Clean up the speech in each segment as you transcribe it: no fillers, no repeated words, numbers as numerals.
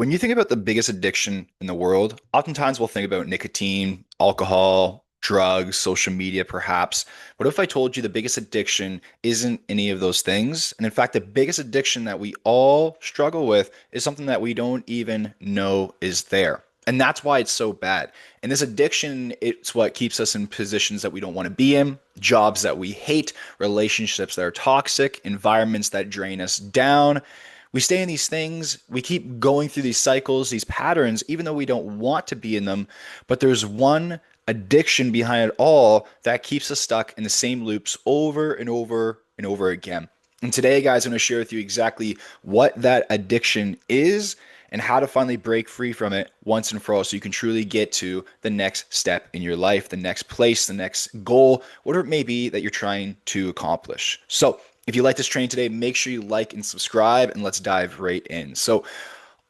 When you think about the biggest addiction in the world, oftentimes we'll think about nicotine, alcohol, drugs, social media, perhaps. What if I told you the biggest addiction isn't any of those things? And in fact, the biggest addiction that we all struggle with is something that we don't even know is there. And that's why it's so bad. And this addiction, it's what keeps us in positions that we don't want to be in, jobs that we hate, relationships that are toxic, environments that drain us down. We stay in these things, we keep going through these cycles, these patterns, even though we don't want to be in them. But there's one addiction behind it all that keeps us stuck in the same loops over and over and over again. And today, guys, I'm going to share with you exactly what that addiction is and how to finally break free from it once and for all so you can truly get to the next step in your life, the next place, the next goal, whatever it may be that you're trying to accomplish. So, if you like this training today, make sure you like and subscribe, and let's dive right in. So,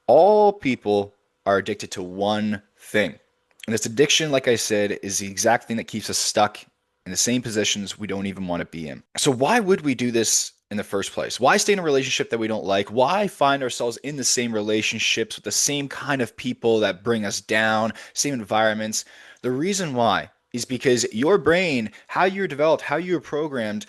all people are addicted to one thing. And this addiction, like I said, is the exact thing that keeps us stuck in the same positions we don't even want to be in. So, why would we do this in the first place? Why stay in a relationship that we don't like? Why find ourselves in the same relationships with the same kind of people that bring us down, same environments? The reason why is because your brain, how you're developed, how you're programmed,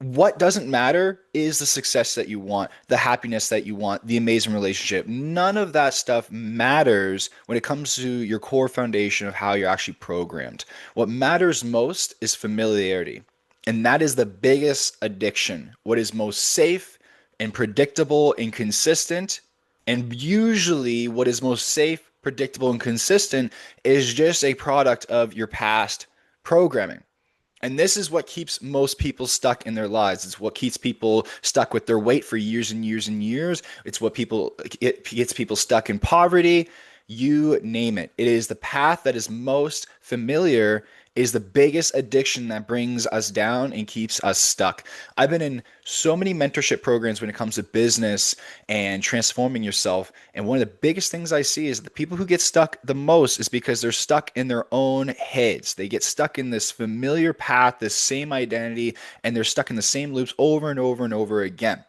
what doesn't matter is the success that you want, the happiness that you want, the amazing relationship. None of that stuff matters when it comes to your core foundation of how you're actually programmed. What matters most is familiarity. And that is the biggest addiction. What is most safe and predictable and consistent. And usually, what is most safe, predictable, and consistent is just a product of your past programming. And this is what keeps most people stuck in their lives. It's what keeps people stuck with their weight for years and years and years. It's what it gets people stuck in poverty. You name it. It is the path that is most familiar, is the biggest addiction that brings us down and keeps us stuck. I've been in so many mentorship programs when it comes to business and transforming yourself. And one of the biggest things I see is the people who get stuck the most is because they're stuck in their own heads. They get stuck in this familiar path, this same identity, and they're stuck in the same loops over and over and over again.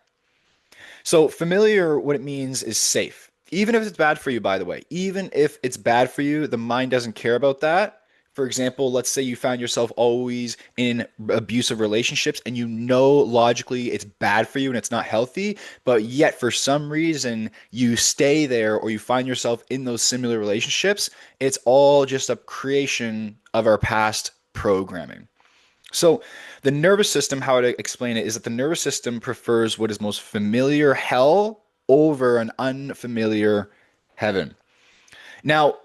So, familiar, what it means is safe. Even if it's bad for you, by the way, even if it's bad for you, the mind doesn't care about that. For example, let's say you found yourself always in abusive relationships and you know logically it's bad for you and it's not healthy, but yet for some reason you stay there or you find yourself in those similar relationships. It's all just a creation of our past programming. So, the nervous system, how to explain it, is that the nervous system prefers what is most familiar hell over an unfamiliar heaven. Now,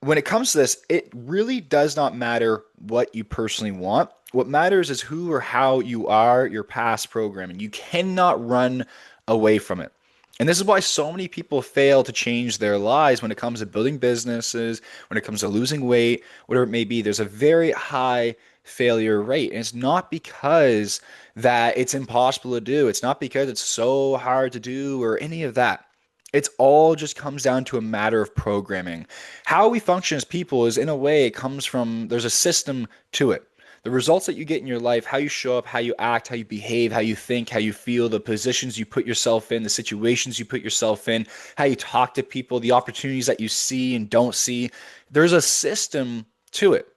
when it comes to this, it really does not matter what you personally want. What matters is who or how you are, your past programming. You cannot run away from it. And this is why so many people fail to change their lives when it comes to building businesses, when it comes to losing weight, whatever it may be. There's a very high failure rate. And it's not because that it's impossible to do. It's not because it's so hard to do or any of that. It's all just comes down to a matter of programming. How we function as people is, in a way, it comes from, there's a system to it. The results that you get in your life, how you show up, how you act, how you behave, how you think, how you feel, the positions you put yourself in, the situations you put yourself in, how you talk to people, the opportunities that you see and don't see. There's a system to it.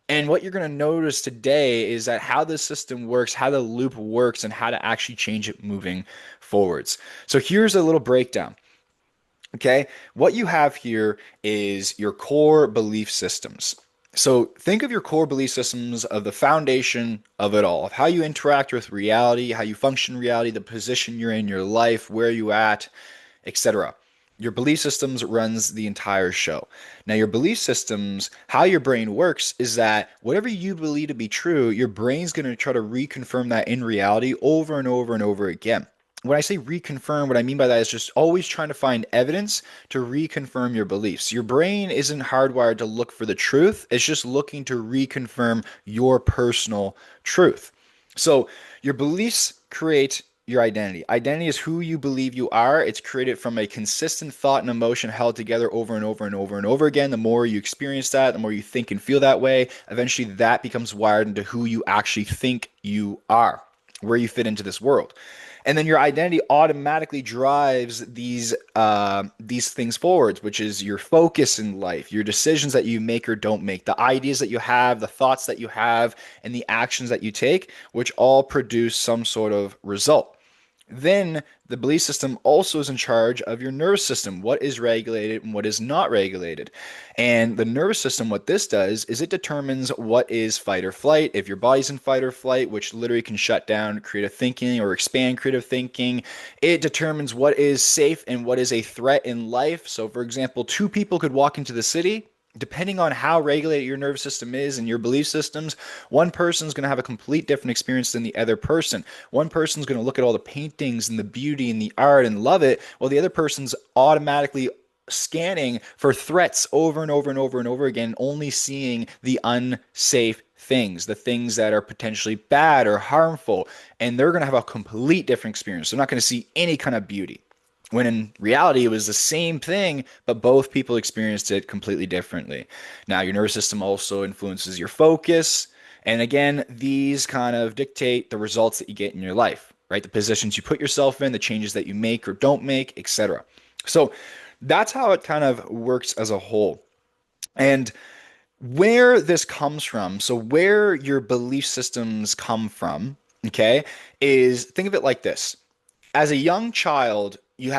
And what you're going to notice today is that how the system works, how the loop works, and how to actually change it moving forwards. So here's a little breakdown. Okay, what you have here is your core belief systems. So think of your core belief systems of the foundation of it all, of how you interact with reality, how you function in reality, the position you're in your life, where you at, etc. Your belief systems runs the entire show. Now, your belief systems, how your brain works is that whatever you believe to be true, your brain's going to try to reconfirm that in reality over and over and over again. When I say reconfirm, what I mean by that is just always trying to find evidence to reconfirm your beliefs. Your brain isn't hardwired to look for the truth, it's just looking to reconfirm your personal truth. So, your beliefs create your identity. Identity is who you believe you are. It's created from a consistent thought and emotion held together over and over and over and over again. The more you experience that, the more you think and feel that way, eventually that becomes wired into who you actually think you are, where you fit into this world. And then your identity automatically drives these things forwards, which is your focus in life, your decisions that you make or don't make, the ideas that you have, the thoughts that you have, and the actions that you take, which all produce some sort of result. Then the belief system also is in charge of your nervous system, what is regulated and what is not regulated. And the nervous system, what this does is it determines what is fight or flight. If your body's in fight or flight, which literally can shut down creative thinking or expand creative thinking, it determines what is safe and what is a threat in life. So, for example, two people could walk into the city. Depending on how regulated your nervous system is and your belief systems, one person's going to have a complete different experience than the other person. One person's going to look at all the paintings and the beauty and the art and love it, while the other person's automatically scanning for threats over and over and over and over again, only seeing the unsafe things, the things that are potentially bad or harmful. And they're going to have a complete different experience. They're not going to see any kind of beauty. When in reality, it was the same thing, but both people experienced it completely differently. Now, your nervous system also influences your focus. And again, these kind of dictate the results that you get in your life, right? The positions you put yourself in, the changes that you make or don't make, etc. So that's how it kind of works as a whole. And where this comes from, so where your belief systems come from, okay, is think of it like this. As a young child, we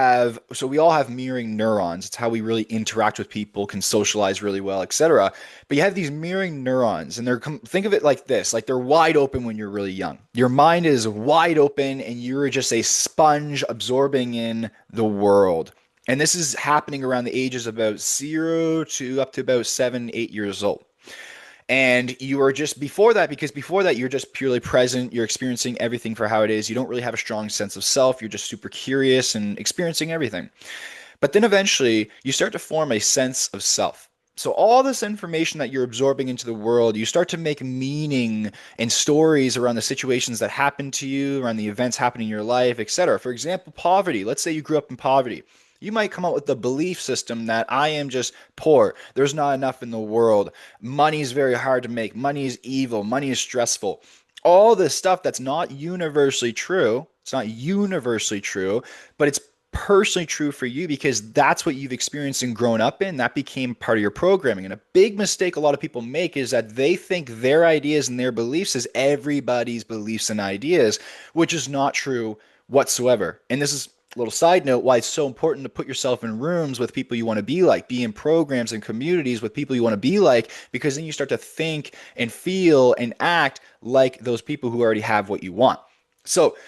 all have mirroring neurons. It's how we really interact with people, can socialize really well, etc. But you have these mirroring neurons, and think of it like this, like they're wide open when you're really young. Your mind is wide open, and you're just a sponge absorbing in the world. And this is happening around the ages of about 0 to up to about 7, 8 years old. And you are just before that, because before that, you're just purely present. You're experiencing everything for how it is. You don't really have a strong sense of self. You're just super curious and experiencing everything. But then eventually, you start to form a sense of self. So, all this information that you're absorbing into the world, you start to make meaning and stories around the situations that happen to you, around the events happening in your life, etc. For example, poverty. Let's say you grew up in poverty. You might come up with the belief system that I am just poor. There's not enough in the world. Money is very hard to make. Money is evil. Money is stressful. All this stuff that's not universally true. It's not universally true, but it's personally true for you because that's what you've experienced and grown up in. That became part of your programming. And a big mistake a lot of people make is that they think their ideas and their beliefs is everybody's beliefs and ideas, which is not true whatsoever. And this is a little side note why it's so important to put yourself in rooms with people you want to be like, be in programs and communities with people you want to be like, because then you start to think and feel and act like those people who already have what you want. So,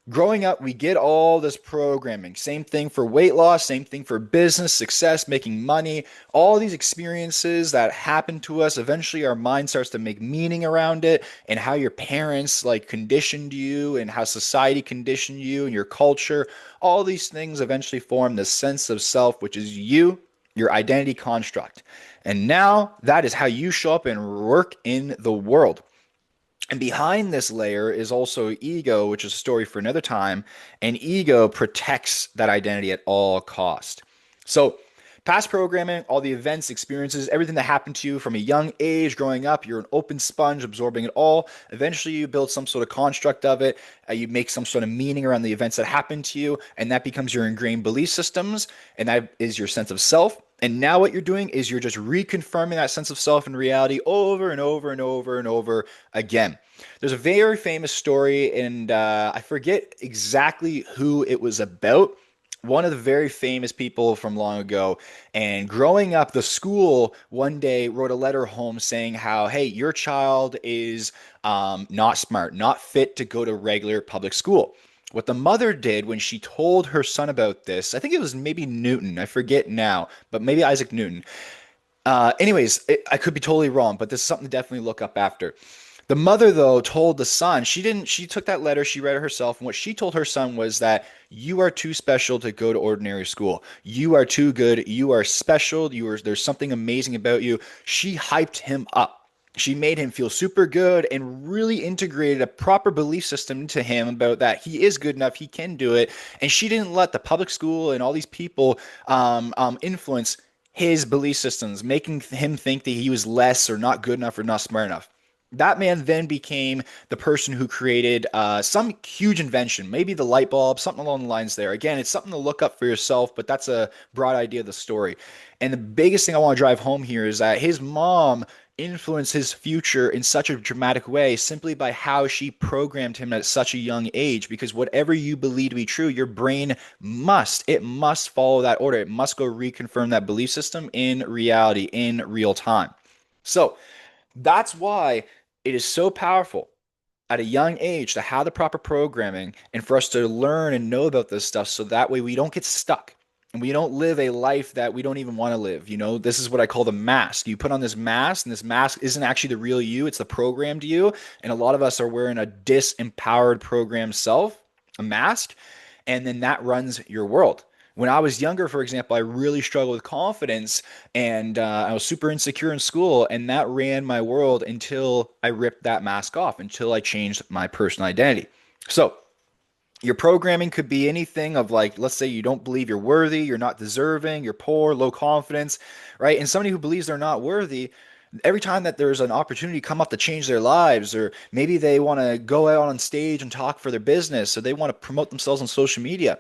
growing up, we get all this programming. Same thing for weight loss, same thing for business, success, making money. All these experiences that happen to us, eventually our mind starts to make meaning around it, and how your parents like conditioned you and how society conditioned you and your culture. All these things eventually form this sense of self, which is you, your identity construct. And now that is how you show up and work in the world. And behind this layer is also ego, which is a story for another time. And ego protects that identity at all cost. So past programming, all the events, experiences, everything that happened to you from a young age growing up, you're an open sponge absorbing it all. Eventually, you build some sort of construct of it. You make some sort of meaning around the events that happened to you, and that becomes your ingrained belief systems, and that is your sense of self. And now what you're doing is you're just reconfirming that sense of self in reality over and over and over and over again. There's a very famous story, and I forget exactly who it was about. One of the very famous people from long ago. And growing up, the school one day wrote a letter home saying how, hey, your child is not smart, not fit to go to regular public school. What the mother did when she told her son about this, I think it was maybe Newton, I forget now, but maybe Isaac Newton. I could be totally wrong, but this is something to definitely look up after. The mother, though, told the son, she took that letter, she read it herself, and what she told her son was that you are too special to go to ordinary school. You are too good. You are special. There's something amazing about you. She hyped him up. She made him feel super good and really integrated a proper belief system into him about that he is good enough, he can do it. And she didn't let the public school and all these people influence his belief systems, making him think that he was less or not good enough or not smart enough. That man then became the person who created some huge invention, maybe the light bulb, something along the lines there. Again, it's something to look up for yourself, but that's a broad idea of the story. And the biggest thing I want to drive home here is that his mom influenced his future in such a dramatic way simply by how she programmed him at such a young age. Because whatever you believe to be true, your brain it must follow that order. It must go reconfirm that belief system in reality, in real time. So, that's why it is so powerful at a young age to have the proper programming and for us to learn and know about this stuff so that way we don't get stuck and we don't live a life that we don't even want to live. This is what I call the mask. You put on this mask, and this mask isn't actually the real you, it's the programmed you. And a lot of us are wearing a disempowered programmed self, a mask, and then that runs your world. When I was younger, for example, I really struggled with confidence and I was super insecure in school, and that ran my world until I ripped that mask off, until I changed my personal identity. So, your programming could be anything of like, let's say you don't believe you're worthy, you're not deserving, you're poor, low confidence, right? And somebody who believes they're not worthy, every time that there's an opportunity come up to change their lives, or maybe they want to go out on stage and talk for their business, so they want to promote themselves on social media,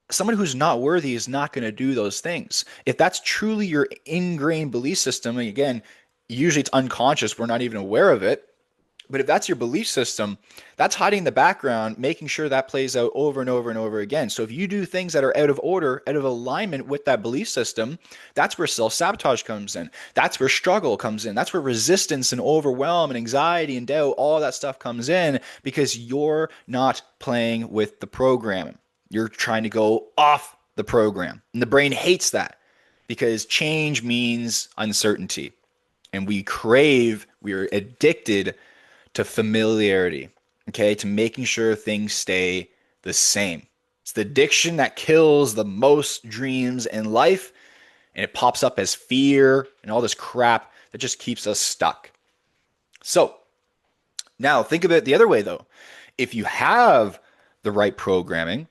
someone who's not worthy is not going to do those things. If that's truly your ingrained belief system, and again, usually it's unconscious, we're not even aware of it. But if that's your belief system, that's hiding in the background, making sure that plays out over and over and over again. So if you do things that are out of order, out of alignment with that belief system, that's where self-sabotage comes in. That's where struggle comes in. That's where resistance and overwhelm and anxiety and doubt, all that stuff comes in because you're not playing with the program. You're trying to go off the program. And the brain hates that because change means uncertainty. And we're addicted to familiarity, okay, to making sure things stay the same. It's the addiction that kills the most dreams in life, and it pops up as fear and all this crap that just keeps us stuck. So, now think of it the other way though. If you have the right programming,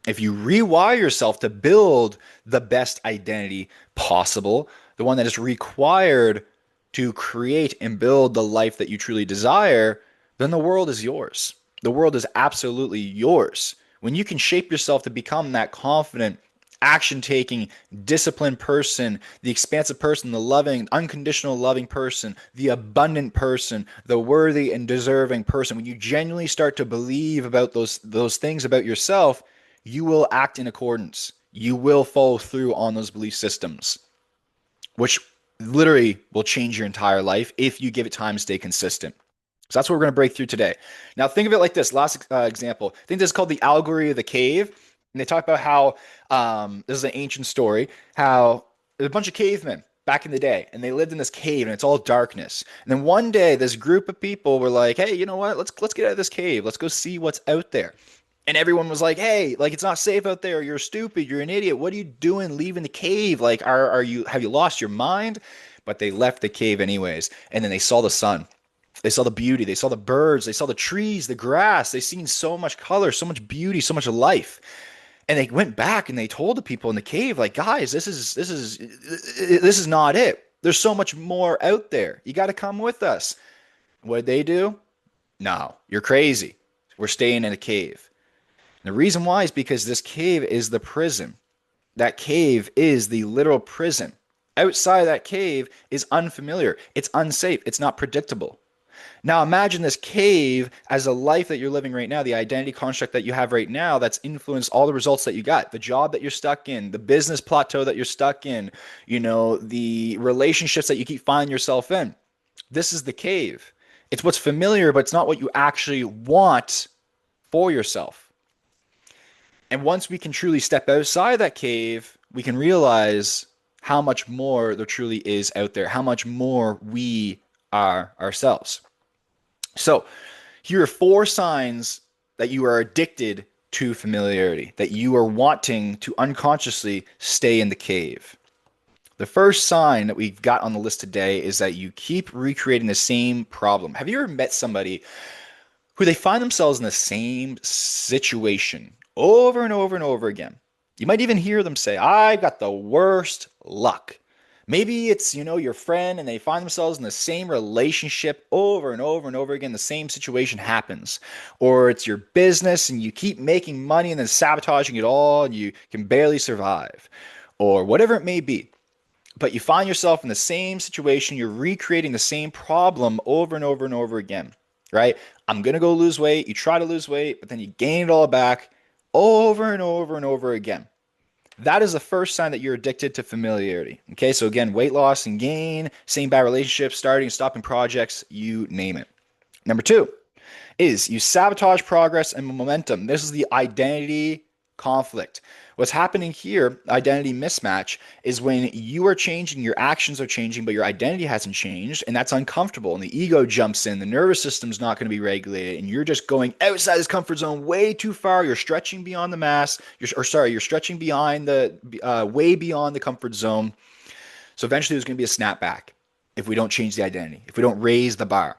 if you rewire yourself to build the best identity possible, the one that is required to create and build the life that you truly desire, then the world is yours. The world is absolutely yours. When you can shape yourself to become that confident, action taking, disciplined person, the expansive person, the loving, unconditional loving person, the abundant person, the worthy and deserving person, when you genuinely start to believe about those things about yourself, you will act in accordance. You will follow through on those belief systems, which literally will change your entire life if you give it time to stay consistent. So that's what we're going to break through today. Now, think of it like this. Last example. I think this is called the allegory of the cave. And they talk about how this is an ancient story, how there's a bunch of cavemen back in the day, and they lived in this cave, and it's all darkness. And then one day, this group of people were like, "Hey, you know what? Let's get out of this cave. Let's go see what's out there." And everyone was like, "Hey, like it's not safe out there. You're stupid. You're an idiot. What are you doing leaving the cave? Like, are you have you lost your mind?" But they left the cave anyways, and then they saw the sun. They saw the beauty. They saw the birds. They saw the trees, the grass. They seen so much color, so much beauty, so much life. And they went back and they told the people in the cave, like, guys, this is not it. There's so much more out there. You got to come with us. What did they do? No, you're crazy. We're staying in a cave. And the reason why is because this cave is the prison. That cave is the literal prison. Outside of that cave is unfamiliar. It's unsafe. It's not predictable. Now imagine this cave as a life that you're living right now, the identity construct that you have right now that's influenced all the results that you got, the job that you're stuck in, the business plateau that you're stuck in, the relationships that you keep finding yourself in. This is the cave. It's what's familiar, but it's not what you actually want for yourself. And once we can truly step outside that cave, we can realize how much more there truly is out there, how much more we are ourselves. So, here are 4 signs that you are addicted to familiarity, that you are wanting to unconsciously stay in the cave. The first sign that we've got on the list today is that you keep recreating the same problem. Have you ever met somebody who they find themselves in the same situation over and over and over again? You might even hear them say, "I got the worst luck." Maybe it's, your friend and they find themselves in the same relationship over and over and over again. The same situation happens. Or it's your business and you keep making money and then sabotaging it all and you can barely survive. Or whatever it may be. But you find yourself in the same situation. You're recreating the same problem over and over and over again, right? I'm going to go lose weight. You try to lose weight, but then you gain it all back over and over and over again. That is the first sign that you're addicted to familiarity. Okay, so again, weight loss and gain, same bad relationships, starting and stopping projects, you name it. Number two is you sabotage progress and momentum. This is the identity conflict. What's happening here, identity mismatch, is when you are changing, your actions are changing, but your identity hasn't changed, and that's uncomfortable. And the ego jumps in, the nervous system's not going to be regulated, and you're just going outside this comfort zone way too far. You're stretching beyond the mass, you're stretching behind way beyond the comfort zone. So eventually there's going to be a snapback if we don't change the identity, if we don't raise the bar.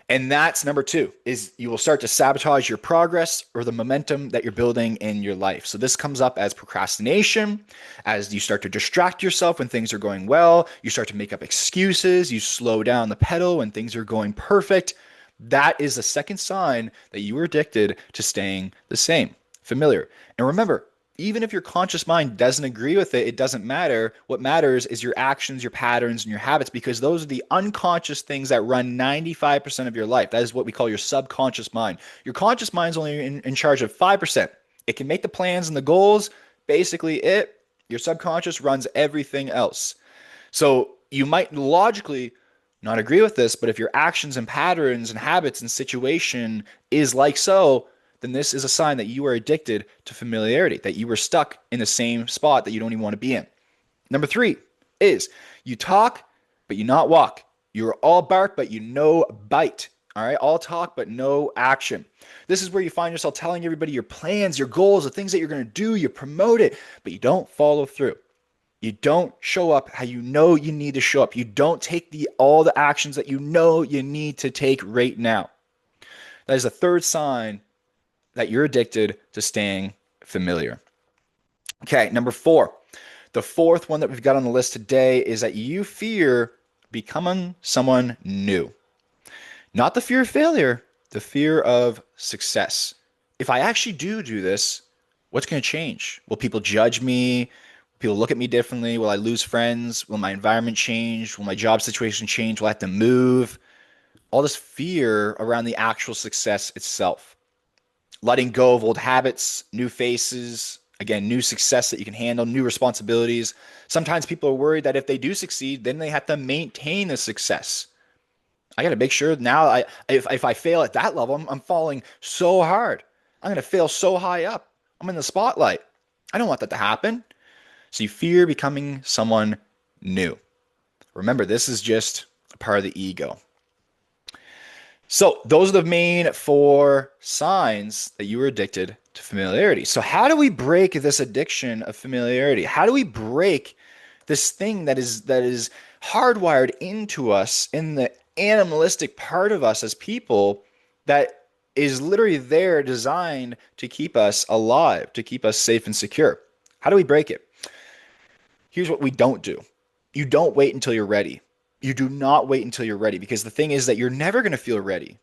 And that's number two, is you will start to sabotage your progress or the momentum that you're building in your life. So this comes up as procrastination, as you start to distract yourself when things are going well, you start to make up excuses, you slow down the pedal when things are going perfect. That is the second sign that you are addicted to staying the same, familiar. And remember, even if your conscious mind doesn't agree with it, it doesn't matter. What matters is your actions, your patterns, and your habits, because those are the unconscious things that run 95% of your life. That is what we call your subconscious mind. Your conscious mind is only in charge of 5%. It can make the plans and the goals, basically it. Your subconscious runs everything else. So you might logically not agree with this, but if your actions and patterns and habits and situation is like so, then this is a sign that you are addicted to familiarity, that you were stuck in the same spot that you don't even want to be in. Number three is you talk, but you not walk. You're all bark, but you no bite. All right, all talk, but no action. This is where you find yourself telling everybody your plans, your goals, the things that you're going to do. You promote it, but you don't follow through. You don't show up how you know you need to show up. You don't take all the actions that you know you need to take right now. That is the third sign that you're addicted to staying familiar. Okay, number four. The fourth one that we've got on the list today is that you fear becoming someone new. Not the fear of failure, the fear of success. If I actually do this, what's going to change? Will people judge me? Will people look at me differently? Will I lose friends? Will my environment change? Will my job situation change? Will I have to move? All this fear around the actual success itself. Letting go of old habits, new faces, again, new success that you can handle, new responsibilities. Sometimes people are worried that if they do succeed, then they have to maintain the success. I got to make sure now if I fail at that level, I'm falling so hard. I'm going to fail so high up. I'm in the spotlight. I don't want that to happen. So you fear becoming someone new. Remember, this is just a part of the ego. So those are the main four signs that you are addicted to familiarity. So how do we break this addiction of familiarity? How do we break this thing that is hardwired into us in the animalistic part of us as people that is literally there designed to keep us alive, to keep us safe and secure? How do we break it? Here's what we don't do. You don't wait until you're ready. You do not wait until you're ready, because the thing is that you're never going to feel ready.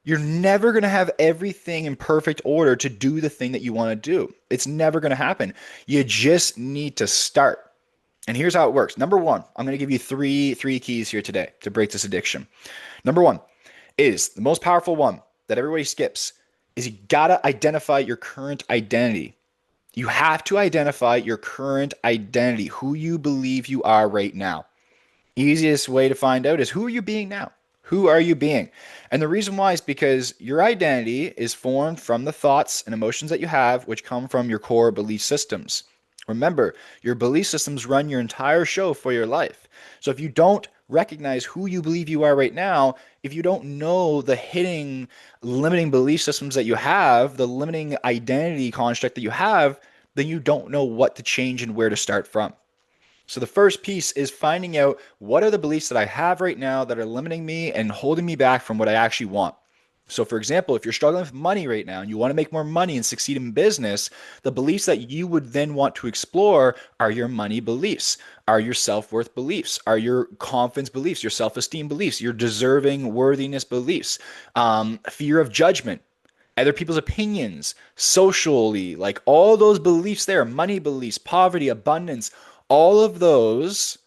You're never going to have everything in perfect order to do the thing that you want to do. It's never going to happen. You just need to start. And here's how it works. Number one, I'm going to give you three keys here today to break this addiction. Number one is the most powerful one that everybody skips, is you got to identify your current identity. You have to identify your current identity, who you believe you are right now. Easiest way to find out is, who are you being now? Who are you being? And the reason why is because your identity is formed from the thoughts and emotions that you have, which come from your core belief systems. Remember, your belief systems run your entire show for your life. So if you don't recognize who you believe you are right now, if you don't know the hidden limiting belief systems that you have, the limiting identity construct that you have, then you don't know what to change and where to start from. So the first piece is finding out, what are the beliefs that I have right now that are limiting me and holding me back from what I actually want. So, for example, if you're struggling with money right now and you want to make more money and succeed in business, the beliefs that you would then want to explore are your money beliefs, are your self worth beliefs, are your confidence beliefs, your self esteem beliefs, your deserving worthiness beliefs, fear of judgment, other people's opinions, socially, like all those beliefs there, money beliefs, poverty, abundance, all of those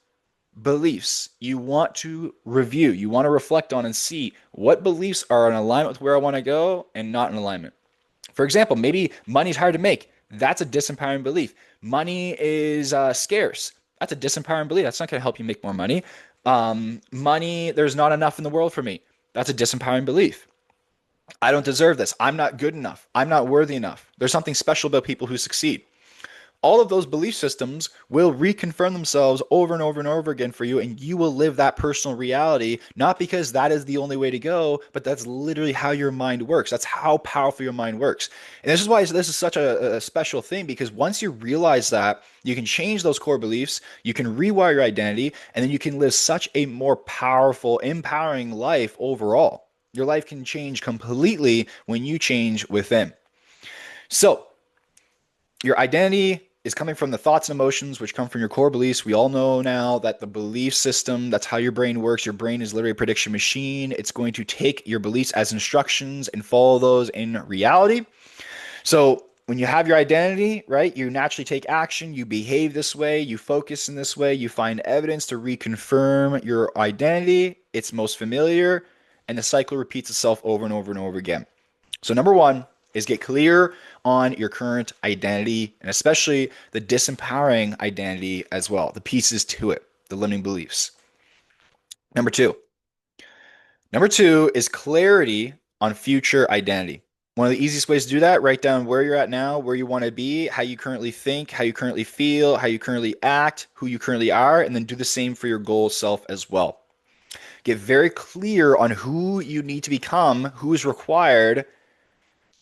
beliefs you want to review, you want to reflect on and see what beliefs are in alignment with where I want to go and not in alignment. For example, maybe money's hard to make. That's a disempowering belief. Money is scarce. That's a disempowering belief. That's not going to help you make more money. Money, there's not enough in the world for me. That's a disempowering belief. I don't deserve this. I'm not good enough. I'm not worthy enough. There's something special about people who succeed. All of those belief systems will reconfirm themselves over and over and over again for you, and you will live that personal reality, not because that is the only way to go, but that's literally how your mind works. That's how powerful your mind works. And this is why this is such a special thing, because once you realize that, you can change those core beliefs, you can rewire your identity, and then you can live such a more powerful, empowering life overall. Your life can change completely when you change within. So, your identity is coming from the thoughts and emotions, which come from your core beliefs. We all know now that the belief system, that's how your brain works. Your brain is literally a prediction machine. It's going to take your beliefs as instructions and follow those in reality. So when you have your identity, right, you naturally take action, you behave this way, you focus in this way, you find evidence to reconfirm your identity. It's most familiar, and the cycle repeats itself over and over and over again. So, number one is get clear on your current identity and especially the disempowering identity as well, the pieces to it, the limiting beliefs. Number two. Number two is clarity on future identity. One of the easiest ways to do that, write down where you're at now, where you want to be, how you currently think, how you currently feel, how you currently act, who you currently are, and then do the same for your goal self as well. Get very clear on who you need to become, who is required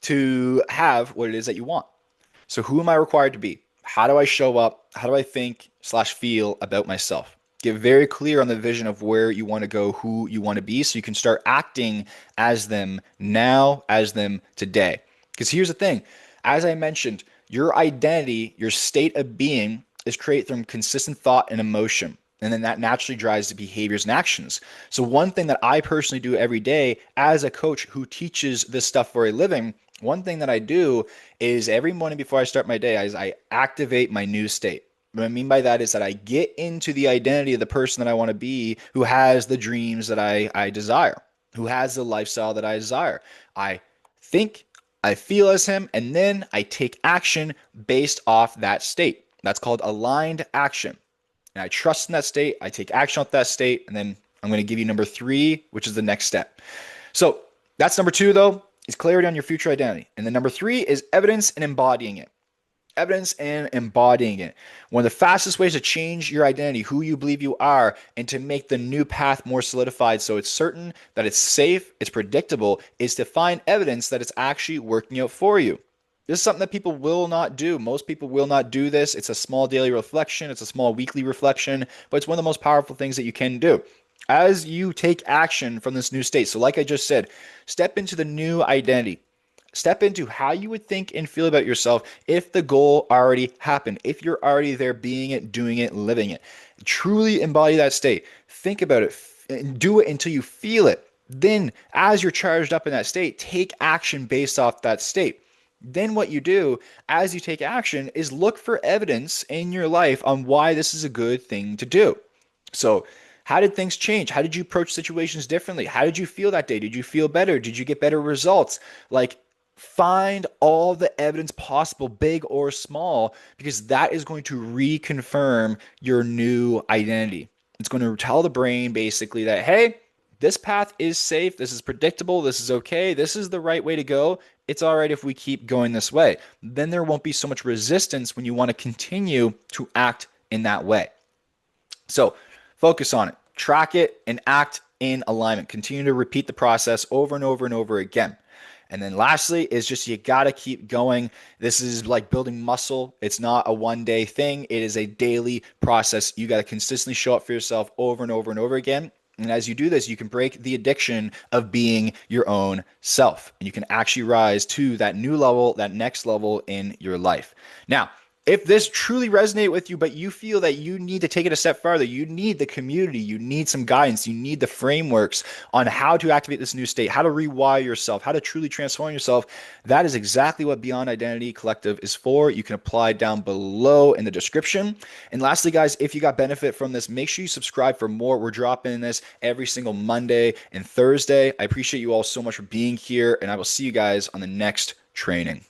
to have what it is that you want. So who am I required to be? How do I show up? How do I think slash feel about myself? Get very clear on the vision of where you want to go, who you want to be, so you can start acting as them now, as them today. Because here's the thing, as I mentioned, your identity, your state of being is created from consistent thought and emotion. And then that naturally drives the behaviors and actions. So, one thing that I personally do every day as a coach who teaches this stuff for a living, one thing that I do is every morning before I start my day, I activate my new state. What I mean by that is that I get into the identity of the person that I want to be, who has the dreams that I desire, who has the lifestyle that I desire. I think, I feel as him, and then I take action based off that state. That's called aligned action. And I trust in that state. I take action off that state. And then I'm going to give you number three, which is the next step. So that's number two, though, is clarity on your future identity. And then number three is evidence and embodying it. Evidence and embodying it. One of the fastest ways to change your identity, who you believe you are, and to make the new path more solidified so it's certain that it's safe, it's predictable, is to find evidence that it's actually working out for you. This is something that people will not do. Most people will not do this. It's a small daily reflection, it's a small weekly reflection, but it's one of the most powerful things that you can do. As you take action from this new state, so like I just said, step into the new identity. Step into how you would think and feel about yourself if the goal already happened, if you're already there being it, doing it, living it. Truly embody that state. Think about it and do it until you feel it. Then, as you're charged up in that state, take action based off that state. Then, what you do as you take action is look for evidence in your life on why this is a good thing to do. So, how did things change? How did you approach situations differently? How did you feel that day? Did you feel better? Did you get better results? Like, find all the evidence possible, big or small, because that is going to reconfirm your new identity. It's going to tell the brain basically that, hey, this path is safe, this is predictable, this is okay, this is the right way to go. It's all right if we keep going this way. Then there won't be so much resistance when you want to continue to act in that way. So focus on it, track it, and act in alignment. Continue to repeat the process over and over and over again. And then lastly is just you got to keep going. This is like building muscle. It's not a one-day thing. It is a daily process. You got to consistently show up for yourself over and over and over again. And as you do this, you can break the addiction of being your own self. And you can actually rise to that new level, that next level in your life. Now, if this truly resonated with you, but you feel that you need to take it a step farther, you need the community, you need some guidance, you need the frameworks on how to activate this new state, how to rewire yourself, how to truly transform yourself, that is exactly what Beyond Identity Collective is for. You can apply down below in the description. And lastly, guys, if you got benefit from this, make sure you subscribe for more. We're dropping this every single Monday and Thursday. I appreciate you all so much for being here, and I will see you guys on the next training.